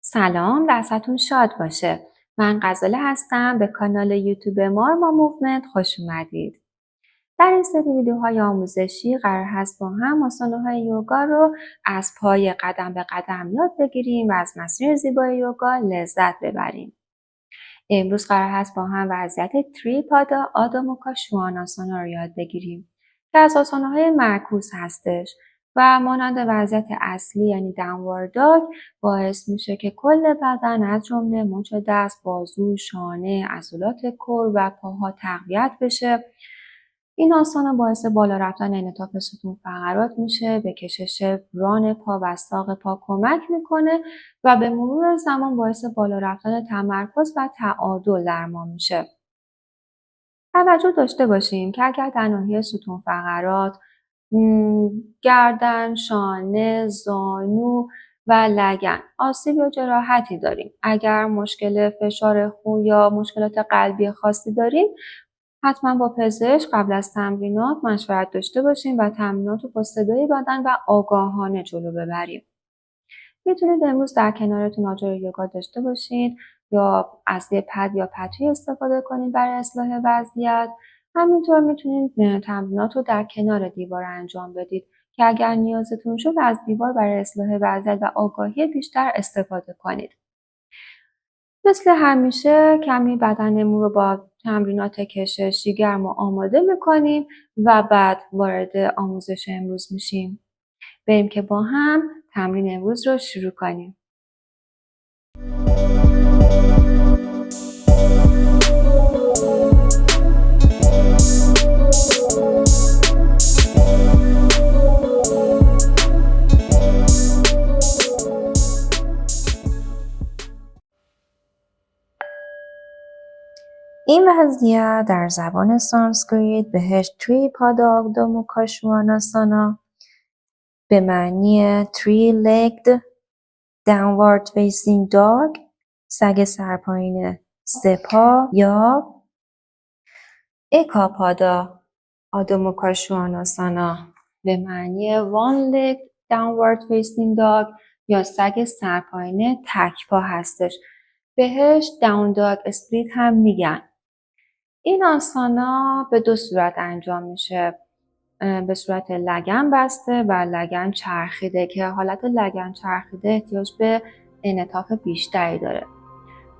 سلام، دستتون شاد باشه. من غزاله هستم. به کانال یوتیوب مارما موومنت خوش اومدید. در این سری ویدیوهای آموزشی قرار هست با هم آسانه‌های یوگا رو از پای قدم به قدم یاد بگیریم و از مسیر زیبای یوگا لذت ببریم. امروز قرار هست با هم وضعیت تریپادا آدا موکا شواناسانا رو یاد بگیریم که از آسانه‌های معکوس هستش و مانند وضعیت اصلی یعنی داونوارد داگ باعث میشه که کل بدن از جمله مچ دست، بازو، شانه، عضلات کور و پاها تقویت بشه. این آسانا باعث بالا رفتن انعطاف ستون فقرات میشه، به کشش ران پا و ساق پا کمک میکنه و به مرور زمان باعث بالا رفتن تمرکز و تعادل در ما میشه. توجه داشته باشیم که اگر در ناحیه ستون فقرات، گردن، شانه، زانو و لگن آسیب یا جراحتی داریم، اگر مشکل فشار خون یا مشکلات قلبی خاصی داریم، حتما با پزشک قبل از تمرینات مشورت داشته باشیم و تمرینات رو با صدای بدن و آگاهانه جلو ببریم. میتونید امروز در کنارتون آجر یوگا داشته باشید یا از یه پد یا پتوی استفاده کنید برای اصلاح وضعیت. همینطور میتونید تمرینات رو در کنار دیوار انجام بدید که اگر نیازتون شد از دیوار برای اصلاح وضعیت و آگاهی بیشتر استفاده کنید. مثل همیشه کمی بدنمون رو با تمرینات کششی گرم و آماده میکنیم و بعد وارد آموزش امروز میشیم. بریم که با هم تمرین امروز رو شروع کنیم. این وضعیت در زبان سانسکریت بهش تریپادا آدا موکا شواناسانا به معنی three-legged downward facing dog، سگ سرپایین سپا، یا اکاپادا آدا موکا شواناسانا به معنی one-legged downward facing dog یا سگ سرپایین تکپا هستش. بهش داون داگ اسپلیت هم میگن. این آسانا به دو صورت انجام میشه، به صورت لگن بسته و لگن چرخیده که حالت لگن چرخیده احتیاج به انعطاف بیشتری داره.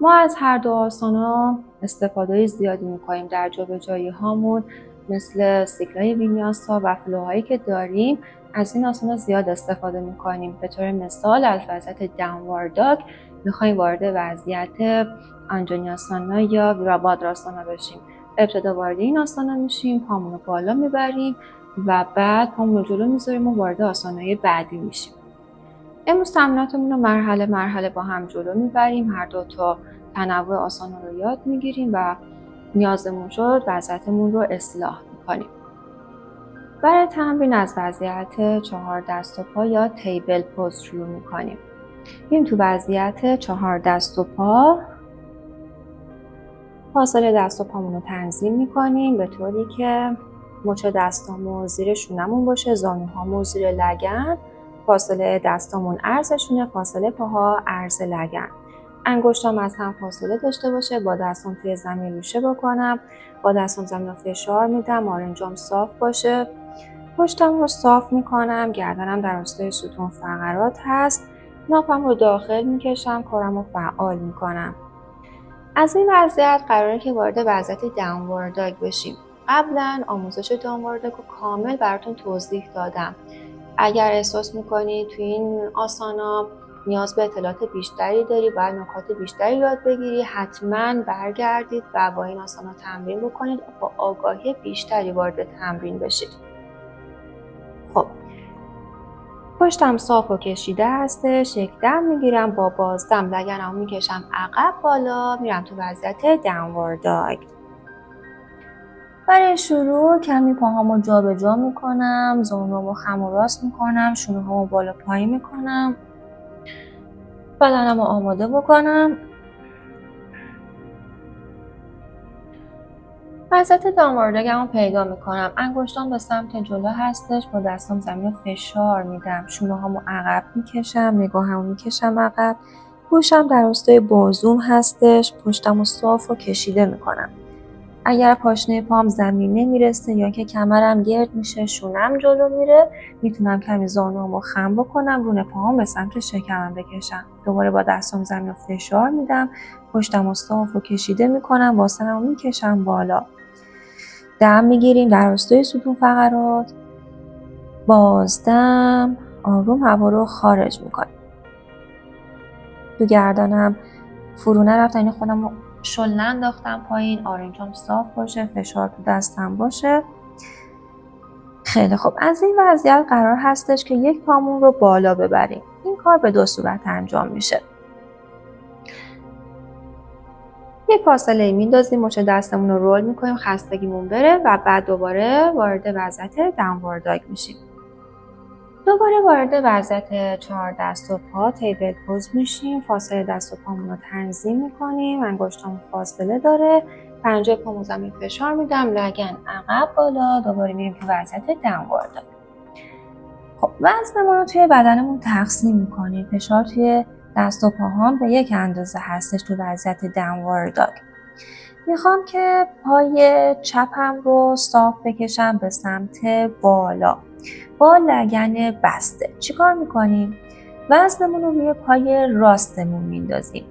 ما از هر دو آسانا استفاده زیادی میکنیم در جابجایی هامون، مثل سیکلای وینیاسا و فلوهایی که داریم از این آسانا زیاد استفاده میکنیم. به طور مثال از وضعیت داونوارد داگ میخوایم وارد وضعیت آنجانیاسانا یا ویرابادراسانا بشیم. ابتدا وارد این آسانا میشیم، پامون رو بالا میبریم و بعد پامون رو جلو میذاریم و وارد آسانای بعدی میشیم. امروز تمریناتمون رو مرحله مرحله با هم جلو میبریم. هر دو تا تنوع آسانا رو یاد میگیریم و نیازمون شد وضعیتمون رو اصلاح میکنیم. برای تمرین از وضعیت 4 دست و پا یا تیبل پوز شروع میکنیم. این تو وضعیت 4 دست و پا فاصله دست و پامون رو تنظیم میکنیم به طوری که مچ دستامون زیر شونمون باشه، زانوهامون زیر لگن، فاصله دستامون عرضشونه، فاصله پاها عرض لگن. انگشتام از هم فاصله داشته باشه، با دستام توی زمین ریشه بکنم، با دستام زمین رو فشار میدم، آرنجام صاف باشه، پشتم رو صاف میکنم، گردنم در راستای ستون فقرات هست، نافم رو داخل میکشم، کارم رو فعال میکنم. از این وضعیت قراره که وارد وضعیت داونوارد داگ بشیم. قبلا آموزش داونوارد داگ رو کامل براتون توضیح دادم. اگر احساس میکنید توی این آسانا نیاز به اطلاعات بیشتری داری، باید نکات بیشتری یاد بگیری، حتما برگردید و با این آسانا تمرین بکنید، با آگاهی بیشتری وارد تمرین بشید. خب، پشتم صاف و کشیده هستش، یک دم میگیرم، با بازدم لگنمو میکشم عقب بالا، میرم تو وضعیت داونوارد داگ. برای شروع کمی پاهامو جا به جا میکنم، زانوامو خم و راست میکنم، شونه‌هامو بالا پایین میکنم، بدنمو آماده بکنم. وضعیت داونوارد داگمو پیدا میکنم، انگشتام به سمت جلو هستش، با دستام زمین رو فشار میدم، شونه‌هامو عقب میکشم، نگاهمو میکشم عقب، پشتم در راستای بازوم هستش، پشتم رو صاف و کشیده میکنم. اگر پاشنه پام زمین نمیرسه یا که کمرم گرد میشه، شونم جلو میره، میتونم کمی زانوامو خم بکنم، رون پاهام به سمت شکمم بکشم. دوباره با دستام زمین رو فشار میدم، پشتم رو صاف و کشیده میکنم، واسنم رو میکشم بالا. دم میگیریم در راستای ستون فقرات، بازدم، آروم هوا رو خارج میکنیم. تو گردنم فرو نرفت، یعنی خودم رو شل انداختم پایین، آرنجام صاف باشه، فشار تو دستم باشه. خیلی خوب. از این وضعیت قرار هستش که یک پامون رو بالا ببریم. این کار به 2 صورت انجام میشه. یک فاصله میندازیم، مچ دستمون رو رول میکنیم، خستگیمون بره و بعد دوباره وارد وضعیت داونورد داگ میشیم. دوباره وارد وضعیت 4 دست و پا تیبل پوز میشیم. فاصله دست و پامون رو تنظیم میکنیم، انگشتام فاصله داره، پنجه پامون زمین فشار میدم، لگن عقب بالا، دوباره میریم تو وضعیت داونورد داگ. خب وزنمون رو توی بدنمون تقسیم میکنیم. فشار توی دست و پاهام به یک اندازه هستش تو وضعیت داونورد داگ. میخوام که پای چپم رو صاف بکشم به سمت بالا با لگن بسته. چیکار میکنیم؟ وزنمون رو روی پای راستمون میندازیم.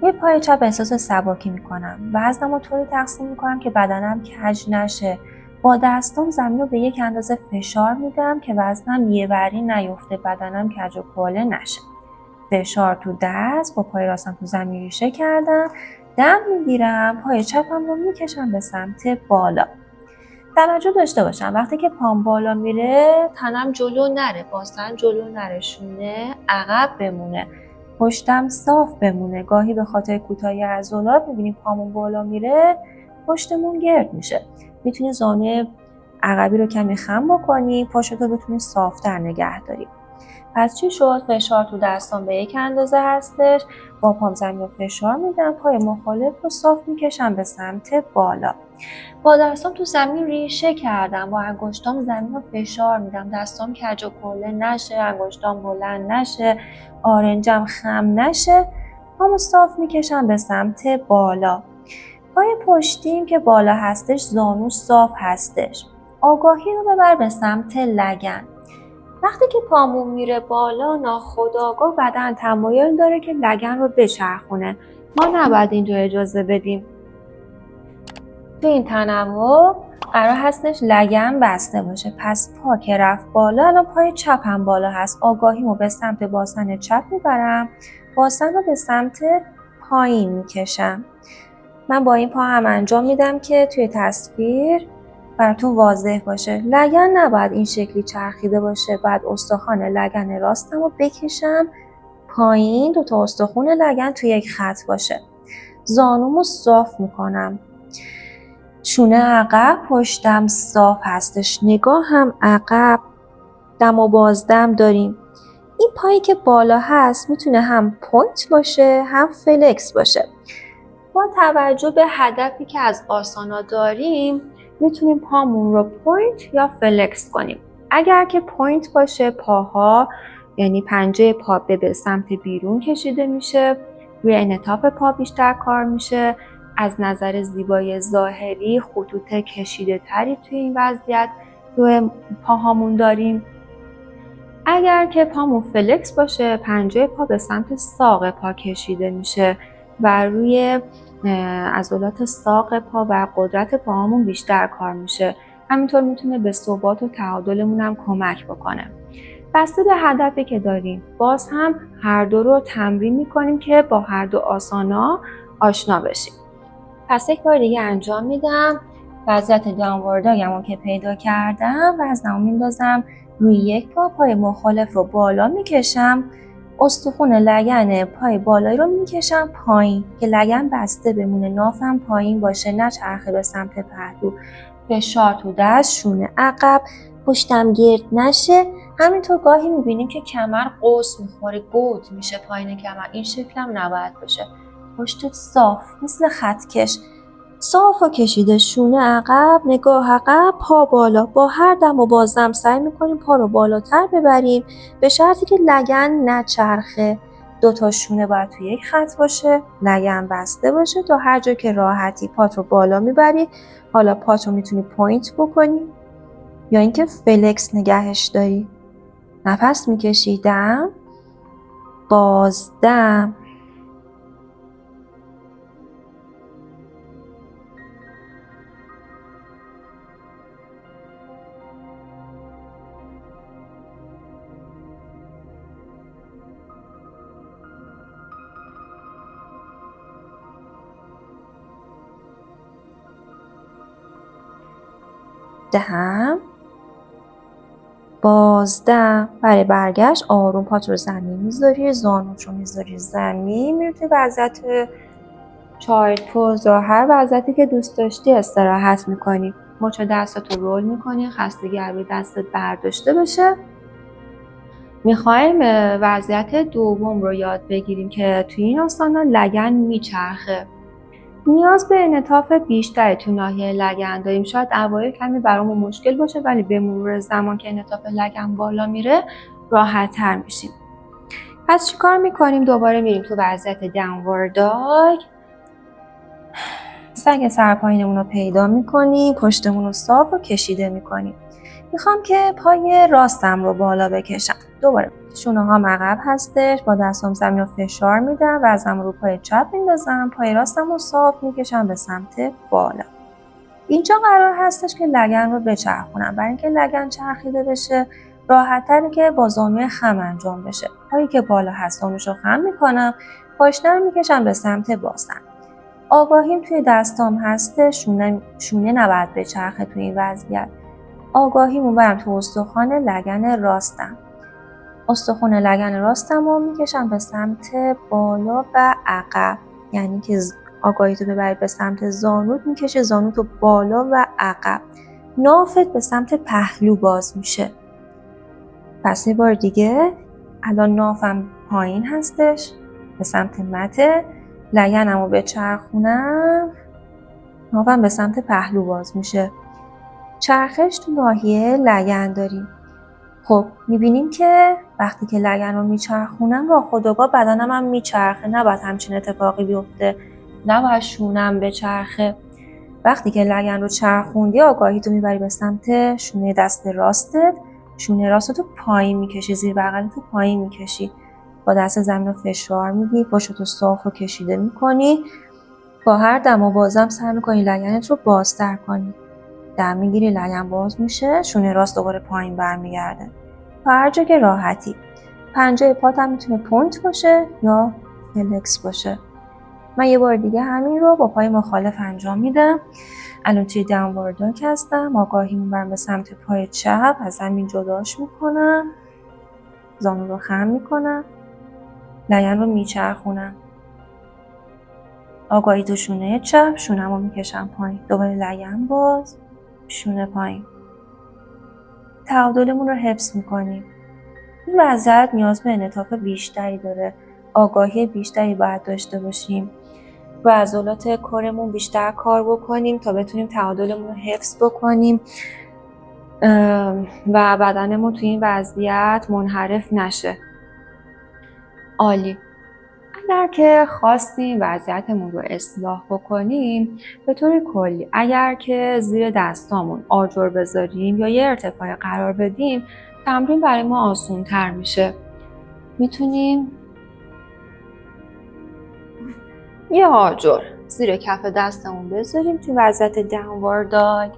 روی پای چپ احساس سبکی میکنم. وزنم رو طوری تقسیم میکنم که بدنم کج نشه. با دستام زمین رو به یک اندازه فشار میدم که وزنم یه وری نیفته، بدنم کج و کوله نشه. فشار تو دست، با پای راستم تو زمین ریشه کردم، دم میگیرم، پای چپم رو میکشم به سمت بالا. توجه داشته باشم وقتی که پام بالا میره تنم جلو نره، باسن جلو نره، شونه عقب بمونه، پشتم صاف بمونه. گاهی به خاطر کوتاهی عضلات میبینیم پامون بالا میره، پشتمون گرد میشه. میتونی زانوی عقبی رو کمی خم بکنی، پاشتو بتونی صافتر نگه داری. پس چی شد؟ فشار تو دستام به یک اندازه هستش، با پام زمین رو فشار میدم، پای مخالف رو صاف میکشم به سمت بالا. با دستام تو زمین ریشه کردم، با انگشتام زمین رو فشار میدم، دستام کج و کوله نشه، انگشتام بلند نشه، آرنجم خم نشه، پامو صاف میکشم به سمت بالا. پای پشتیم که بالا هستش، زانو صاف هستش. آگاهی رو ببر به سمت لگن. وقتی که پامون میره بالا، ناخودآگاه بدن تمایل داره که لگن رو بچرخونه. ما نباید اینجا اجازه بدیم. تو این تنوع قرار هستش لگن بسته باشه. پس پا که رفت بالا، الان پای چپم بالا هست. آگاهیمو به سمت باسن چپ میبرم، باسن رو به سمت پایین میکشم. من با این پا هم انجام میدم که توی تصویر براتون واضح باشه. لگن نباید این شکلی چرخیده باشه، باید استخوان لگن راستم رو بکشم پایین، 2 تا استخوان لگن توی یک خط باشه. زانومو صاف میکنم، شونه عقب، پشتم صاف هستش، نگاه هم عقب، دم و بازدم داریم. این پایی که بالا هست میتونه هم پوینت باشه هم فلکس باشه. با توجه به هدفی که از آسانا داریم میتونیم پامون رو پوینت یا فلکس کنیم. اگر که پوینت باشه، پاها یعنی پنجه پا به سمت بیرون کشیده میشه، روی انعطاف پا بیشتر کار میشه، از نظر زیبایی ظاهری خطوط کشیده تری توی این وضعیت روی پاهامون داریم. اگر که پامون فلکس باشه، پنجه پا به سمت ساق پا کشیده میشه و روی عضلات ساق پا و قدرت پاهامون بیشتر کار میشه. همینطور میتونه به ثبات و تعادلمون هم کمک بکنه. بسته به هدفی که داریم، باز هم هر دو رو تمرین میکنیم که با هر دو آسانا آشنا بشیم. پس یک بار دیگه انجام میدم. وضعیت داونورد داگمو که پیدا کردم، وزنمو میندازم روی یک پا، پای مخالف رو بالا میکشم، استخون لگن پای بالایی رو میکشم پایین که لگن بسته بمونه، نافم پایین باشه، نه چرخه به سمت پهلو. فشار تو دست، شونه عقب، پشتم گرد نشه. همینطور گاهی میبینیم که کمر قوس میخوره، گود میشه پایین کمر. این شکل هم نباید باشه. پشتت صاف مثل خطکش، صاف و کشیده، شونه عقب، نگاه عقب، پا بالا. با هر دم و بازدم سعی میکنیم پا رو بالاتر ببریم به شرطی که لگن نچرخه. 2 تا شونه باید توی یک خط باشه، لگن بسته باشه تا هر جا که راحتی پات رو بالا میبری. حالا پات رو میتونی پوینت بکنی یا اینکه فلکس نگهش داری. نفس میکشی، دم، باز، دم. دم، بازدم. برای برگشت آروم پات رو زمین میذاری، زانوت رو میذاری زمین، میری توی وضعیت چایلد پوز یا هر وضعیتی که دوست داشتی استراحت میکنی. مچ دستت رو رول میکنی، خستگی روی دستت برداشته بشه. میخوایم وضعیت دوم رو یاد بگیریم که توی این آسانا لگن میچرخه. نیاز به انعطاف بیشتری تو ناحیه لگن داریم. شاید اوایل کمی برامون مشکل باشه ولی به مرور زمان که انعطاف لگن بالا میره راحت تر میشیم. پس چیکار میکنیم؟ دوباره میریم تو وضعیت داونورد داگ. سگ سرپایینمون رو پیدا میکنیم، پشتمون رو صاف و کشیده میکنیم. میخوام که پای راستم رو بالا بکشم. دوباره شونه ها عقب هستش، با دستام زمین رو فشار میدم، وزنم رو پای چپ میندازم، پای راستم رو صاف میکشم به سمت بالا. اینجا قرار هستش که لگن رو بچرخونم. برای اینکه لگن چرخیده بشه راحت تره که با زانوی خم انجام بشه. پایی که بالا هست زانوش رو خم میکنم، پاشنه رو میکشم به سمت بازن. آگاهیم توی دستام هسته، شونه نباید بچرخه توی این وضعیت. آگاهیمو برم تو استخوان لگن راستم. استخوان لگن راستم رو میکشم به سمت بالا و عقب. یعنی که آگاهیتو ببری به سمت زانوت، میکشه زانوتو بالا و عقب. نافت به سمت پهلو باز میشه. پس یه بار دیگه. الان نافم پایین هستش به سمت مته، لگنم رو بچرخونم، نافم به سمت پهلو باز میشه. چرخش تو ناحیه لگن داریم. خب میبینیم که وقتی که لگن رو میچرخونم ناخودآگاه بدنم هم میچرخه. نباید همچین اتفاقی بیفته، نباید شونم بچرخه. وقتی که لگن رو چرخوندی آگاهی تو میبری به سمت شونه دست راستت. شونه راستتو پایین میکشی، زیر بغلتو پایین میکشی، با دست زمین رو فشار میدی، پشتتو صاف و کشیده میکنی. با هر دم و بازم سعی میکنی لگنت رو بازتر کنی. دم میگیری، لگن باز میشه، شونه راست دوباره پایین برمیگرده. تا هر جا که راحتی. پنجه پات هم میتونه پوینت باشه یا فلکس باشه. من یه بار دیگه همین رو با پای مخالف انجام میدم. الان توی داونورد داگ هستم. آگاهیمو برم به سمت پای چپ، از زمین جداش میکنم، زانو رو خم میکنم، لگن رو میچرخونم. آگاهی تو شونه چپ، شونم رو میکشم پایین، دوباره لگن باز، شونه پایین. تعادلمون رو حفظ میکنیم. این وضعیت نیاز به انعطاف بیشتری داره. آگاهی بیشتری باید داشته باشیم و عضلات کارمون بیشتر کار بکنیم تا بتونیم تعادلمون رو حفظ بکنیم و بدنمون توی این وضعیت منحرف نشه. عالی. اگر که خواستیم وضعیتمون رو اصلاح بکنیم به طور کلی، اگر که زیر دستامون آجر بذاریم یا یه ارتفاع قرار بدیم، تمرین برای ما آسان تر میشه. میتونیم یه آجر زیر کف دستمون بذاریم توی وضعیت داونورد داگ.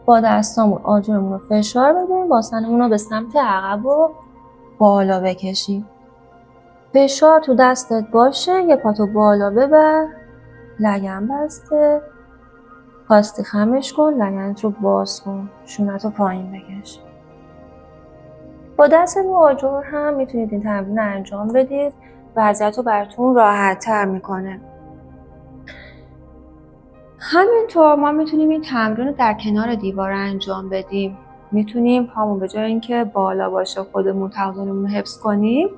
با دستامون آجرمون رو فشار بدیم، باسنمون رو به سمت عقب و بالا بکشیم. فشار تو دستت باشه، یه پاتو بالا ببر، لگن بسته، خواستی خمش کن، لگنت رو باز کن، شونت رو پایین بکش. با دست رو آجر هم میتونید این تمرین رو انجام بدید. وضعیت رو براتون راحت تر میکنه. همینطور ما میتونیم این تمرین رو در کنار دیوار انجام بدیم. میتونیم پامون به جای اینکه بالا باشه خودمون تعادلمون رو حفظ کنیم،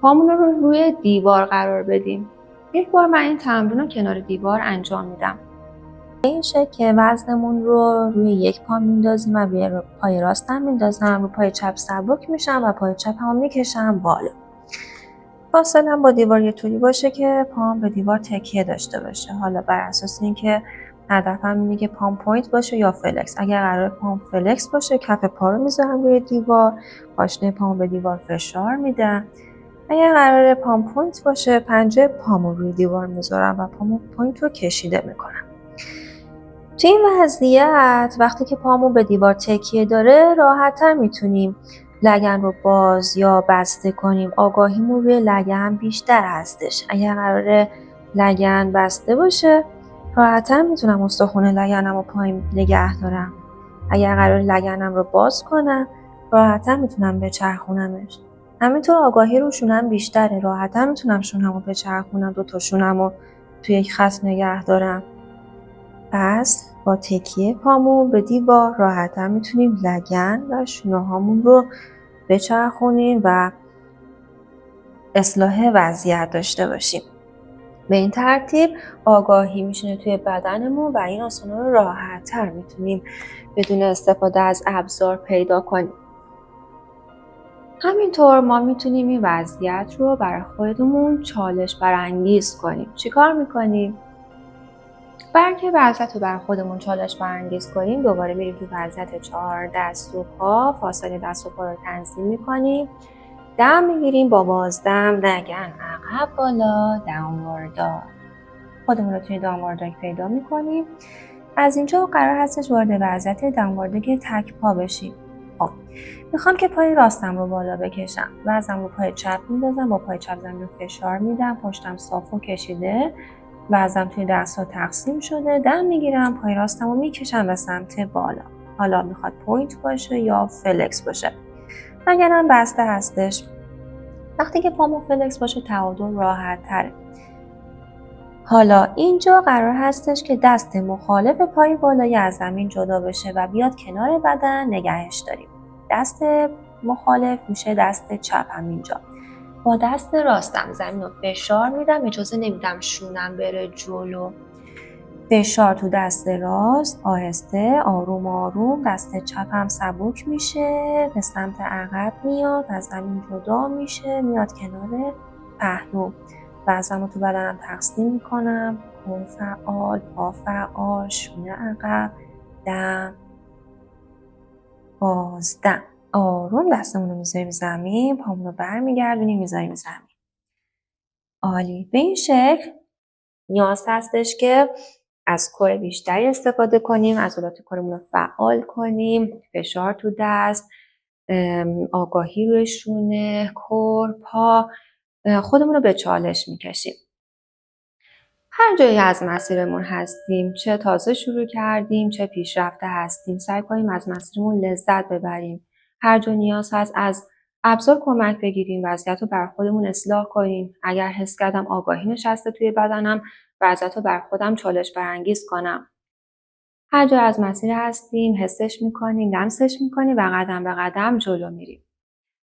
پامون رو روی دیوار قرار بدیم. یک بار من این تمرین رو کنار دیوار انجام میدم. این شکل که وزنمون رو روی یک پا میندازیم و روی پای راستم میندازم، رو پای چپ سبک میشم و پای چپ هم میکشم بالا. فاصله با دیوار یه طوری باشه که پام به دیوار تکیه داشته باشه. حالا بر اساس اینکه هدفم اینه که پام پوینت باشه یا فلکس. اگر قرار پام فلکس باشه کف پا رو میذارم روی دیوار، پاشنه پام به دیوار فشار میدم. اگر قرار پام پوینت باشه پنجه پامو روی دیوار میذارم و پامو پوینت رو کشیده میکنم. تو این وضعیت وقتی که پامون به دیوار تکیه داره راحت‌تر میتونیم لگن رو باز یا بسته کنیم. آگاهیمون روی لگن بیشتر هستش. اگر قراره لگن بسته باشه راحت‌تر میتونم استخوان لگنم رو پایین نگه دارم. اگر قراره لگنم رو باز کنم راحت‌تر میتونم بچرخونمش. همینطور آگاهی رو شونم بیشتره. راحت‌تر میتونم شونم رو بچرخونم، 2 تا شونم رو توی یک خط نگه دارم. پس با تکیه پامون به دیوار راحت‌تر میتونیم لگن و شونه‌هامون رو بچرخونیم و اصلاح وضعیت داشته باشیم. به این ترتیب آگاهی میشینه توی بدنمون و این آسانا رو راحت‌تر میتونیم بدون استفاده از ابزار پیدا کنیم. همینطور ما میتونیم این وضعیت رو برای خودمون چالش برانگیز کنیم. چیکار میکنیم؟ برای اینکه وضعیت رو برای خودمون چالش برانگیز کنیم دوباره میریم تو وضعیت 4 دست و پا، فاصله دست و پا رو تنظیم میکنیم، دم میگیریم با بازدم لگن عقب بالا، داونورد داگ. خودمون رو توی داونورد داگ پیدا میکنیم. از اینجا قرار هستش وارد وضعیت داونورد داگ تک پا بشیم. خب میخوام که پای راستم رو بالا بکشم، وزنم رو پای چپ میندازم، با پای چپ زمین رو فشار میدم، پشتم صاف و کشیده، وزنم توی دست‌ها تقسیم شده، دم میگیرم، پای راستم رو میکشم به سمت بالا. حالا میخواد پوینت باشه یا فلکس باشه. لگنم بسته هستش. وقتی که پامون فلکس باشه تعادل راحت تره. حالا اینجا قرار هستش که دست مخالف پای بالایی از زمین جدا بشه و بیاد کنار بدن نگهش داریم. دست مخالف میشه دست چپم اینجا. با دست راستم زمین رو فشار میدم، اجازه نمیدم شونم بره جلو. فشار تو دست راست، آهسته آروم آروم. دست چپم سبک میشه، به سمت عقب میاد، از زمین جدا میشه، میاد کنار پهلو. وزنم رو تو بدنم تقسیم میکنم، کور فعال، پا فعال، شونه عقب، دم، بازدم. آروم دستمون رو میذاریم زمین، پامون رو برمیگردونیم میذاریم زمین. عالی. به این شکل نیاز هستش که از کور بیشتری استفاده کنیم، عضلات کورمون رو فعال کنیم، فشار تو دست، آگاهی روی شونه، کور، پا، خودمون رو به چالش میکشیم. هر جایی از مسیرمون هستیم، چه تازه شروع کردیم چه پیشرفته هستیم، سعی کنیم از مسیرمون لذت ببریم. هر جا نیاز هست از ابزار کمک بگیریم، وضعیت رو بر خودمون اصلاح کنیم. اگر حس کردم آگاهی نشسته توی بدنم، وضعیت رو بر خودم چالش برانگیز کنم. هر جا از مسیر هستیم حسش میکنیم، لمسش میکنیم و قدم به قدم جلو میریم.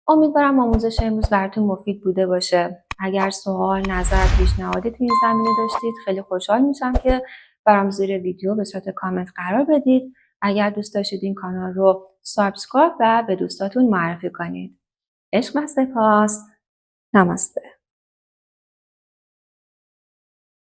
امیدوارم آموزش امروز براتون مفید بوده باشه. اگر سوال، نظر، پیشنهادی تو این زمینه داشتید خیلی خوشحال میشم که برام زیر ویدیو به صورت کامنت قرار بدید. اگر دوست داشتید این کانال رو سابسکرایب و به دوستاتون معرفی کنید. عشق و سپاس. نماسته.